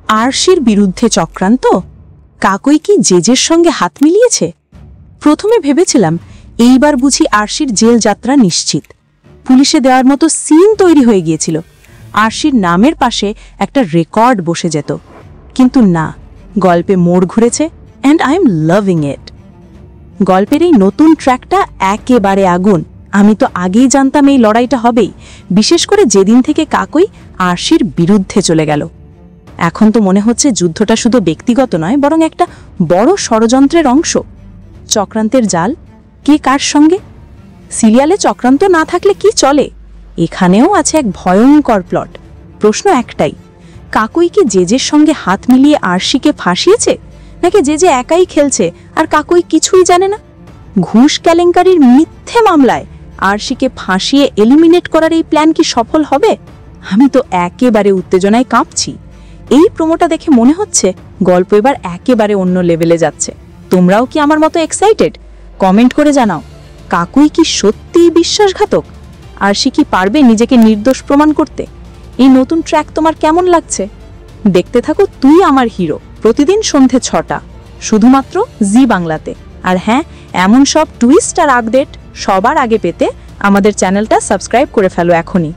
আরশির বিরুদ্ধে চক্রান্ত? কাকই কি জেজের সঙ্গে হাত মিলিয়েছে? প্রথমে ভেবেছিলাম এইবার বুঝি আরশির জেল যাত্রা নিশ্চিত। পুলিশে দেওয়ার মতো সিন তৈরি হয়ে গিয়েছিল, আরশির নামের পাশে একটা রেকর্ড বসে যেত। কিন্তু না, গল্পে মোড় ঘুরেছে, and I am loving it. গল্পের এই নতুন ট্র্যাকটা একেবারে আগুন। আমি তো আগেই জানতাম এই লড়াইটা হবেই, বিশেষ করে যেদিন থেকে কাকই আরশির বিরুদ্ধে চলে গেল। এখন তো মনে হচ্ছে যুদ্ধটা শুধু ব্যক্তিগত নয়, বরং একটা বড় ষড়যন্ত্রের অংশ। চক্রান্তের জাল, কে কার সঙ্গে? সিরিয়ালে চক্রান্ত না থাকলে কি চলে? এখানেও আছে এক ভয়ঙ্কর প্লট। প্রশ্ন একটাই, কাকই কি জেজের সঙ্গে হাত মিলিয়ে আরশিকে ফাঁসিয়েছে, নাকি জেজে একাই খেলছে আর কাকই কিছুই জানে না? ঘুষ কেলেঙ্কারির মিথ্যে মামলায় আরশিকে ফাঁসিয়ে এলিমিনেট করার এই প্ল্যান কি সফল হবে? আমি তো একেবারে উত্তেজনায় কাঁপছি। এই প্রোমোটা দেখে মনে হচ্ছে গল্প এবার একেবারে অন্য লেভেলে যাচ্ছে। তোমরাও কি আমার মতো এক্সাইটেড? কমেন্ট করে জানাও, কাকই কি সত্যিই বিশ্বাসঘাতক? আরশি কি পারবে নিজেকে নির্দোষ প্রমাণ করতে? এই নতুন ট্র্যাক তোমার কেমন লাগছে? দেখতে থাকো তুই আমার হিরো, প্রতিদিন সন্ধে 6টা, শুধুমাত্র জি বাংলাতে। আর হ্যাঁ, এমন সব টুইস্ট আর আপডেট সবার আগে পেতে আমাদের চ্যানেলটা সাবস্ক্রাইব করে ফেলো এখনই।